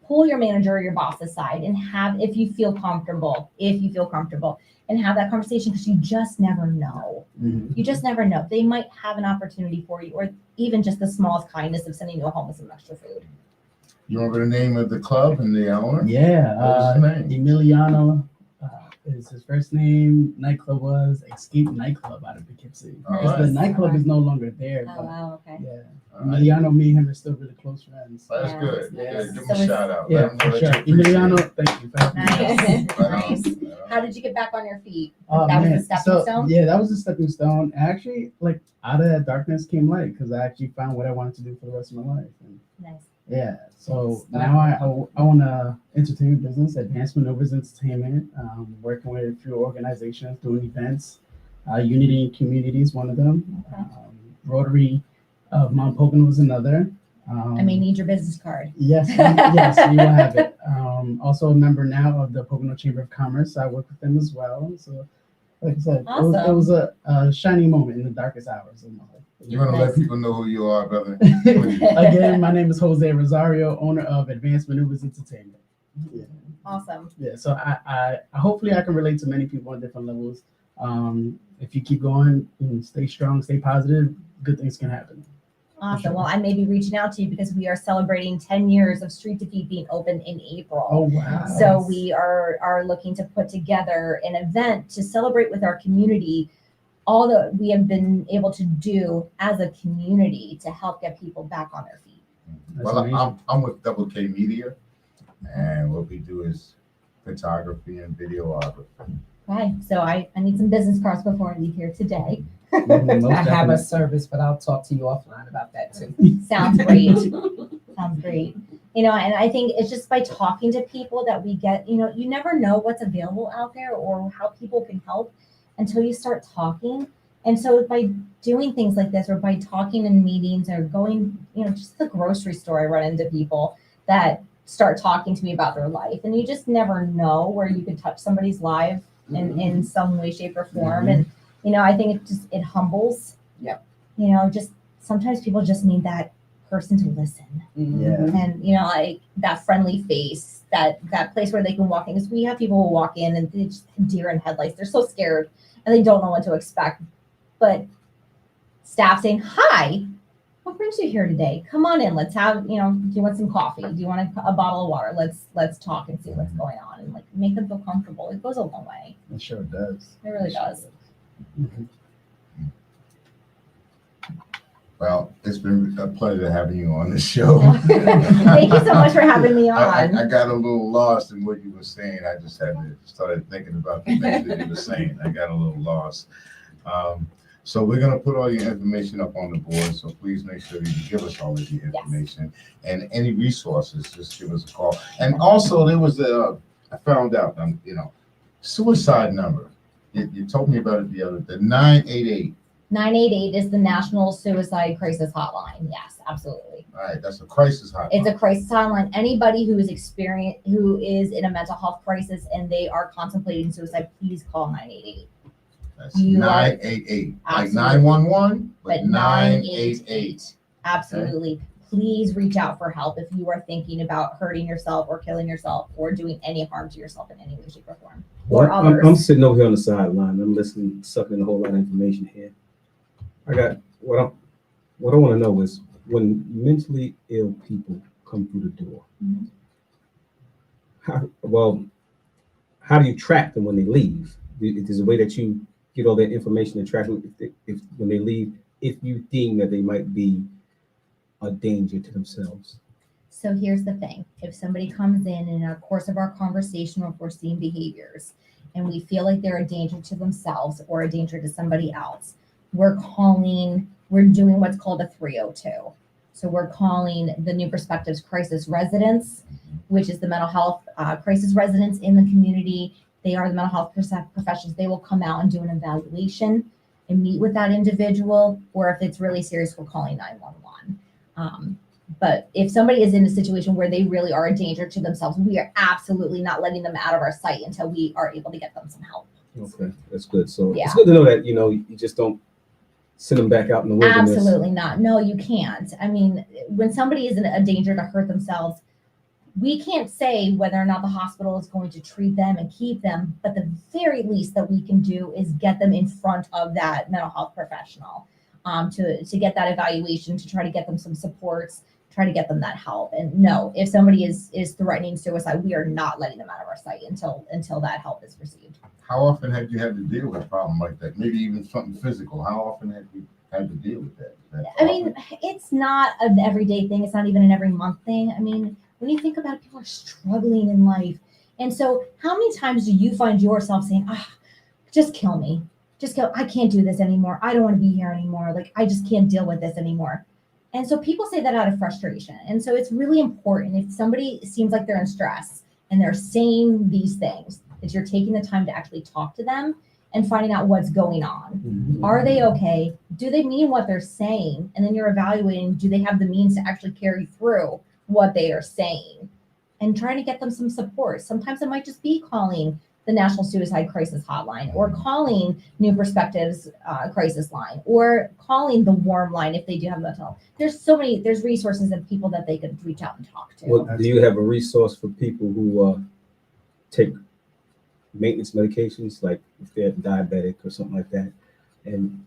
pull your manager or your boss aside and if you feel comfortable, and have that conversation, because you just never know. You just never know. They might have an opportunity for you, or even just the smallest kindness of sending you home with some extra food. You remember the name of the club and the owner? Yeah. What was his name? Emiliano is his first name. Nightclub was Escape Nightclub out of Poughkeepsie. The nightclub is no longer there. Oh, wow, okay. Yeah. Emiliano, me and him are still really close friends. That's good. Yeah. Give him a shout out. Yeah, for sure. Emiliano, thank you for having me. Nice. How did you get back on your feet? Oh, That man. was the stepping stone? Yeah, that was a stepping stone. Actually, out of that darkness came light, because I actually found what I wanted to do for the rest of my life. And Nice. yeah, so now I own a entertainment business, Advanced Maneuvers Entertainment, working with a few organizations, doing events. Unity Community is one of them. Okay. Rotary of Mount Pocono is another. I may need your business card. Yes, yes, you will have it. Also a member now of the Pocono Chamber of Commerce. I work with them as well. So, like I said, it was a shining moment in the darkest hours of my life. You want to let people know who you are, brother? Again, my name is Jose Rosario, owner of Advanced Maneuvers Entertainment. Awesome. Yeah, so I hopefully I can relate to many people on different levels. If you keep going and stay strong, stay positive, good things can happen. Awesome. Well, I may be reaching out to you because we are celebrating 10 years of Street to Feet being open in April. Oh wow! So we are looking to put together an event to celebrate with our community all that we have been able to do as a community to help get people back on their feet. Well, I'm with Double K Media, and what we do is photography and videography. Okay, so I need some business cards before I leave here today. Most I have a definitely. service, but I'll talk to you offline about that too. Sounds great. Sounds great. You know, and I think it's just by talking to people that we get, you know, you never know what's available out there or how people can help until you start talking. And so by doing things like this or by talking in meetings or going, you know, just the grocery store, I run into people that start talking to me about their life. And you just never know where you could touch somebody's life in some way, shape, or form. And, you know, I think it humbles. Yep. You know, just sometimes people just need that person to listen. Yeah. And, you know, like that friendly face, that place where they can walk in. Because we have people who walk in and they just deer in headlights. They're so scared and they don't know what to expect. But staff saying, "Hi, what brings you here today? Come on in. Let's have, you know, do you want some coffee? Do you want a bottle of water? Let's talk and see what's going on." And like make them feel comfortable. It goes a long way. It sure does. It really does. Well, it's been a pleasure having you on the show. Thank you so much for having me on. I got a little lost in what you were saying. I just had to started thinking about the things that you were saying. I got a little lost. So we're going to put all your information up on the board. So please make sure that you give us all of your information and any resources. Just give us a call. And also there was I found out, you know, suicide number. You told me about it the 988. 988 is the National Suicide Crisis Hotline. Yes, absolutely. All right, that's a crisis hotline. It's a crisis hotline. Anybody who is in a mental health crisis and they are contemplating suicide, please call 988. That's You 988. Like Absolutely. 911, But 988. Absolutely. Please reach out for help if you are thinking about hurting yourself or killing yourself or doing any harm to yourself in any way, shape, or form. Or Well, others. I'm sitting over here on the sideline. I'm listening, sucking in a whole lot of information here. I got what I want to know is when mentally ill people come through the door. Mhm. How do you track them when they leave? There's a way that you get all that information and track them if when they leave, if you think that they might be a danger to themselves. So here's the thing. If somebody comes in our course of our conversation or if we're seeing behaviors and we feel like they're a danger to themselves or a danger to somebody else, we're doing what's called a 302. So we're calling the New Perspectives Crisis Residents, which is the mental health crisis residents in the community. They are the mental health professionals. They will come out and do an evaluation and meet with that individual, or if it's really serious, we're calling 911. But if somebody is in a situation where they really are a danger to themselves, we are absolutely not letting them out of our sight until we are able to get them some help. Okay, that's good. So Yeah. it's good to know that, you know, you just don't send them back out in the wilderness. Absolutely not. No, you can't. I mean, when somebody is in a danger to hurt themselves, we can't say whether or not the hospital is going to treat them and keep them, but the very least that we can do is get them in front of that mental health professional to get that evaluation, to try to get them some supports, try to get them that help. And no, if somebody is threatening suicide, we are not letting them out of our sight until that help is received. How often have you had to deal with a problem like that? Maybe even something physical. How often have you had to deal with that? I mean, it's not an everyday thing. It's not even an every month thing. I mean, when you think about it, people are struggling in life. And so how many times do you find yourself saying, just kill me. Just kill. I can't do this anymore. I don't want to be here anymore. Like, I just can't deal with this anymore. And so people say that out of frustration. And so it's really important if somebody seems like they're in stress and they're saying these things, that you're taking the time to actually talk to them and finding out what's going on. Mhm. Are they okay? Do they mean what they're saying? And then you're evaluating, do they have the means to actually carry through what they are saying? And trying to get them some support. Sometimes it might just be calling the National Suicide Crisis Hotline, or calling New Perspectives Crisis Line, or calling the Warm Line if they do have mental health. There's resources and people that they could reach out and talk to. Well, do you have a resource for people who take maintenance medications, like if they're diabetic or something like that, and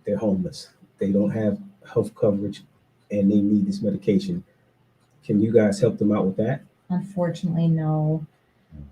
they're homeless, they don't have health coverage, and they need this medication? Can you guys help them out with that? Unfortunately, no.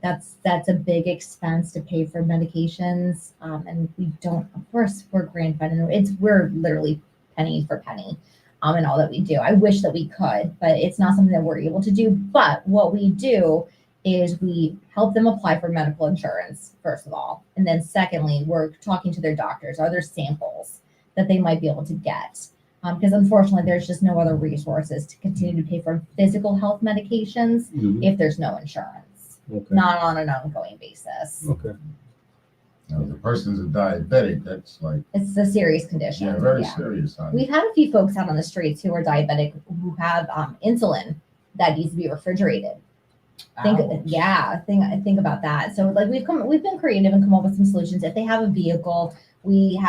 That's a big expense to pay for medications, and we don't. Of course, we're grandfathered. We're literally penny for penny, in all that we do. I wish that we could, but it's not something that we're able to do. But what we do is we help them apply for medical insurance, first of all, and then secondly, we're talking to their doctors. Are there samples that they might be able to get? Because unfortunately, there's just no other resources to continue to pay for physical health medications if there's no insurance, not on an ongoing basis. Okay. Now, if the person's a diabetic, that's like, It's a serious condition. yeah, very serious. We've had a few folks out on the streets who are diabetic who have insulin that needs to be refrigerated. Think about that. So like we've been creative and come up with some solutions. If they have a vehicle, we've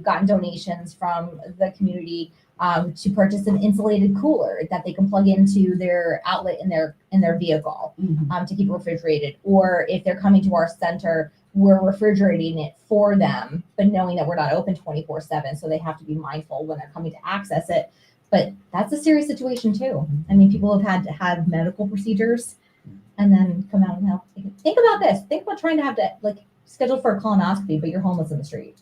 gotten donations from the community to purchase an insulated cooler that they can plug into their outlet in their vehicle to keep it refrigerated. Or if they're coming to our center, we're refrigerating it for them, but knowing that we're not open 24/7, so they have to be mindful when they're coming to access it. But that's a serious situation too. I mean, people have had to have medical procedures and then come out and help. Think about this. Think about trying to have to schedule for a colonoscopy, but you're homeless in the street.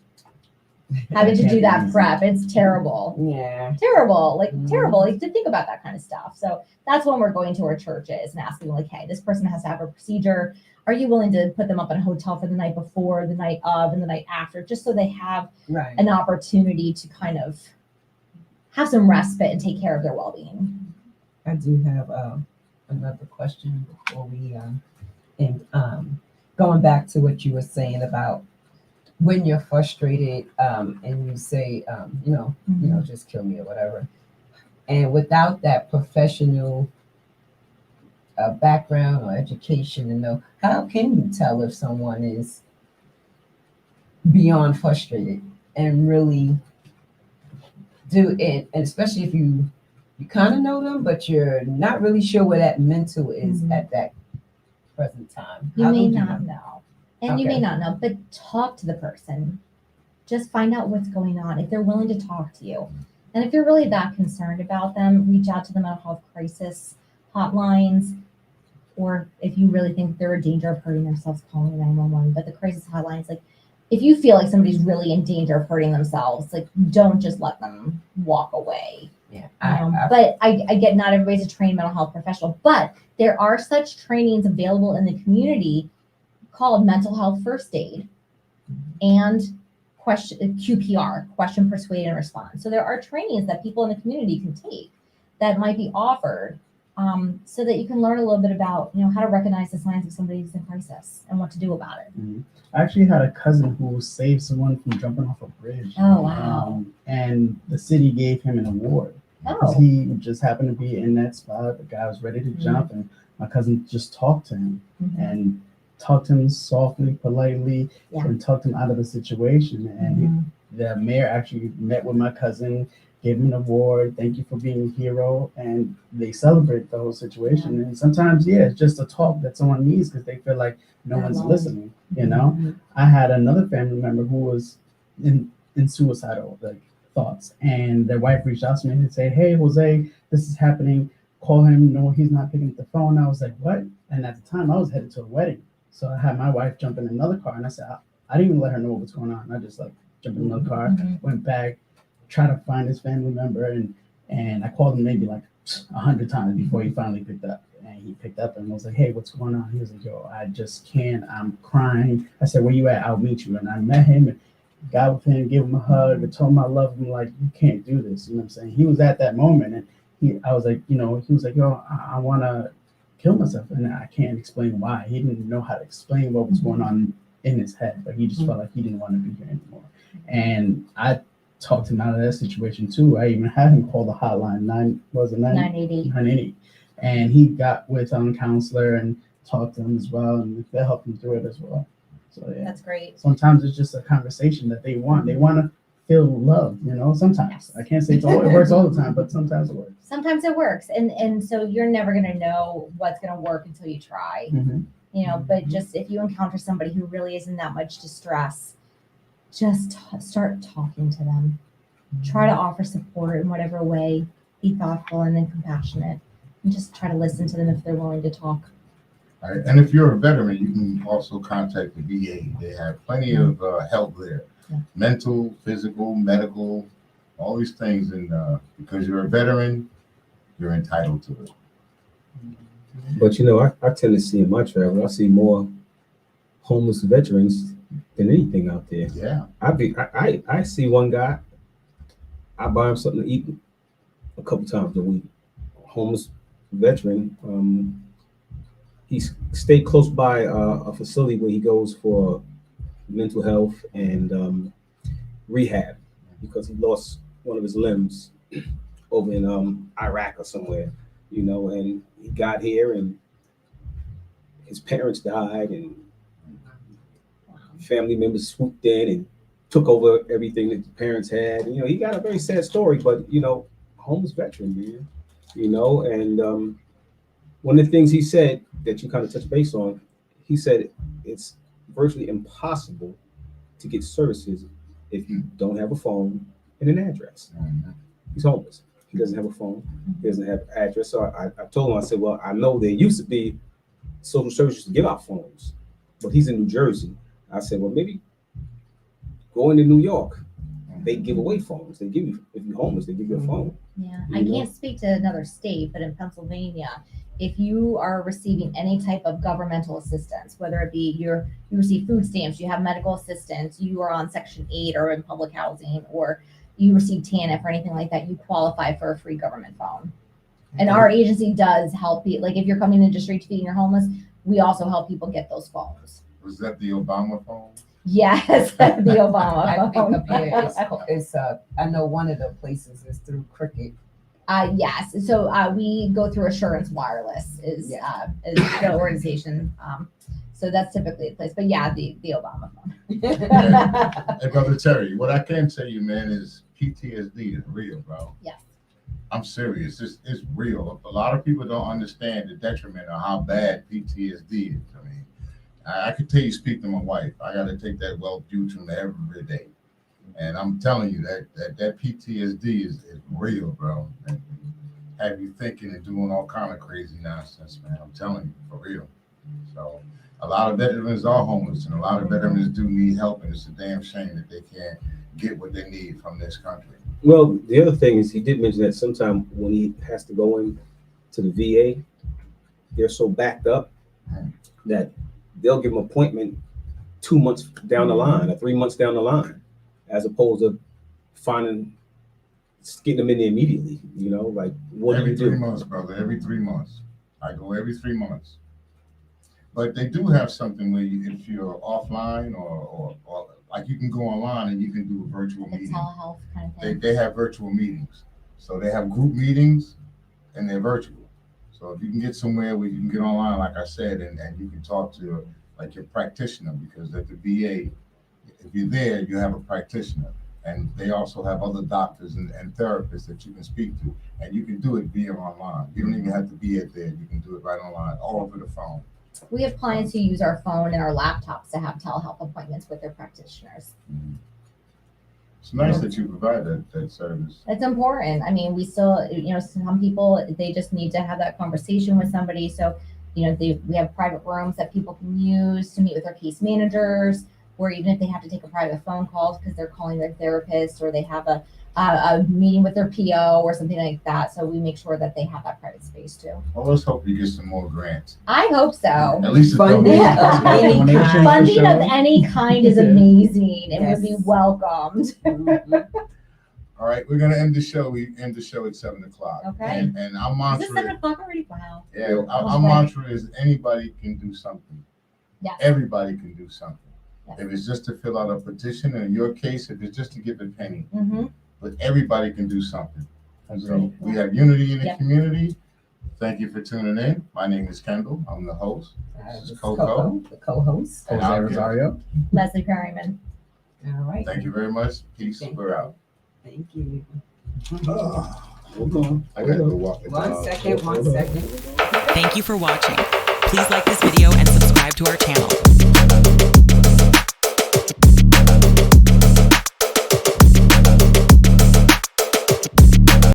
Having to do that prep, it's terrible. Yeah. Terrible. Terrible. To think about that kind of stuff. So that's when we're going to our churches and asking hey, this person has to have a procedure. Are you willing to put them up in a hotel for the night before, the night of, and the night after, just so they have an opportunity to kind of have some respite and take care of their well-being? I do have another question before we going back to what you were saying about when you're frustrated and you say just kill me or whatever, and without that professional background or education, how can you tell if someone is beyond frustrated and really do it, and especially if you kind of know them, but you're not really sure where that mental is at that present time. You may not know. And you may not know, but talk to the person. Just find out what's going on. If they're willing to talk to you. And if you're really that concerned about them, reach out to the mental health crisis hotlines. Or if you really think they're in danger of hurting themselves, calling 911. But the crisis hotlines, if you feel like somebody's really in danger of hurting themselves, don't just let them walk away. Yeah. But I get not everybody's a trained mental health professional, but there are such trainings available in the community called mental health first aid and QPR, question, persuade, and respond. So there are trainings that people in the community can take that might be offered so that you can learn a little bit about, how to recognize the signs of somebody who's in crisis and what to do about it. I actually had a cousin who saved someone from jumping off a bridge. Oh, wow. And the city gave him an award. Because he just happened to be in that spot. The guy was ready to jump, and my cousin just talked to him and talked to him softly, politely, and talked him out of the situation. And the mayor actually met with my cousin, gave him an award. Thank you for being a hero. And they celebrate the whole situation. And sometimes, it's just a talk that someone needs because they feel like no one's listening. I had another family member who was in suicidal thoughts, and their wife reached out to me and said, "Hey, Jose, this is happening. Call him. No, he's not picking up the phone." I was like, "What?" And at the time, I was headed to a wedding. So I had my wife jump in another car, and I said, I didn't even let her know what was going on. I just jumped in another car, went back, tried to find his family member, and I called him maybe 100 times before he finally picked up. And he picked up and was like, "Hey, what's going on?" He was like, "Yo, I just can't. I'm crying." I said, "Where you at? I'll meet you." And I met him and got with him, gave him a hug, and told him I love him. You can't do this. You know what I'm saying? He was at that moment, and I was like, he was like, "Yo, I want to kill myself," and I can't explain why. He didn't know how to explain what was going on in his head, but he just felt like he didn't want to be here anymore. And I talked him out of that situation too. I even had him call the hotline 980, and he got with counselor and talked to him as well, and that helped him through it as well. So yeah, That's great. sometimes it's just a conversation that they want. They want to feel loved, sometimes. Yes. I can't say it works all the time, but sometimes it works. Sometimes it works, and so you're never gonna know what's gonna work until you try. But just if you encounter somebody who really is in that much distress, just start talking to them. Try to offer support in whatever way. Be thoughtful and then compassionate, and just try to listen to them if they're willing to talk. All right. And if you're a veteran, you can also contact the VA. They have plenty of help there. Yeah. Mental, physical, medical, all these things. And because you're a veteran, you're entitled to it. But I tend to see in my travel, I see more homeless veterans than anything out there. Yeah. I see one guy, I buy him something to eat a couple times a week. Homeless veteran. He stayed close by a facility where he goes for mental health and rehab because he lost one of his limbs over in Iraq or somewhere, and he got here and his parents died and family members swooped in and took over everything that the parents had. And, he got a very sad story, but, homeless veteran, man, and one of the things he said that you kind of touched base on, he said it's virtually impossible to get services if you don't have a phone and an address. He's homeless. He doesn't have a phone. He doesn't have an address. So I told him, I said, well, I know there used to be social services to give out phones, but he's in New Jersey. I said, well, maybe go into New York. They give away phones. They give you, if you're homeless, they give you a phone. Yeah, I can't speak to another state, but in Pennsylvania, if you are receiving any type of governmental assistance, whether it be you receive food stamps, you have medical assistance, you are on Section 8 or in public housing, or you receive TANF or anything like that, you qualify for a free government phone. And our agency does help you. Like if you're coming into street feeding you're homeless, we also help people get those phones. Was that the Obama phone? Yes, the Obama I think phone. up here it's I know one of the places is through Cricket. Yes. So we go through Assurance Wireless is the organization. So that's typically the place. But yeah, the Obama phone. Hey, Brother Terry, what I can tell you, man, is PTSD is real, bro. Yes. I'm serious. It's real. A lot of people don't understand the detriment of how bad PTSD is. I mean, I could tell you, speak to my wife. I got to take that Wellbutrin every day. And I'm telling you that PTSD is real, bro. And have you thinking and doing all kind of crazy nonsense, man. I'm telling you, for real. So a lot of veterans are homeless, and a lot of veterans do need help, and it's a damn shame that they can't get what they need from this country. Well, the other thing is he did mention that sometime when he has to go in to the VA, they're so backed up that they'll give him an appointment 2 months down the line or 3 months down the line, as opposed to getting them in there immediately. Like what Every do you 3 do? months, brother. Every 3 months. I go every 3 months. But they do have something where if you're offline or like you can go online and you can do a virtual The meeting. telehealth kind of thing. They have virtual meetings. So they have group meetings and they're virtual. So if you can get somewhere where you can get online, like I said, and you can talk to like your practitioner, because at the VA, if you're there, you have a practitioner. And they also have other doctors and therapists that you can speak to. And you can do it via online. You don't even have to be there. You can do it right online, all over the phone. We have clients who use our phone and our laptops to have telehealth appointments with their practitioners. It's nice that you provide that service. It's important. I mean, we still, some people, they just need to have that conversation with somebody. So, we have private rooms that people can use to meet with their case managers, or even if they have to take a private phone call because they're calling their therapist, or they have a meeting with their PO or something like that. So we make sure that they have that private space too. Well, let's hope you get some more grants. I hope so. At least Funding. Funding of any kind is amazing and would be Yes. welcomed. All right, we're gonna end the show. We end the show at 7:00. Okay. And our Is mantra. it 7:00 already? Wow. Yeah, our mantra is anybody can do something. Yes. Everybody can do something. Yes. If it's just to fill out a petition, and in your case, if it's just to give a penny, Mm-hmm. but everybody can do something. So Agreed. we have unity in the Yeah. community. Thank you for tuning in. My name is Kendall. I'm the host. This This is is Coco. the co-host. And Jose I'll give- Rosario. Leslie Perryman. All right. Thank you very much. Peace. Thank We're out. Thank you. Hold on. I gotta go walk the One dog. second. Thank you for watching. Please like this video and subscribe to our channel.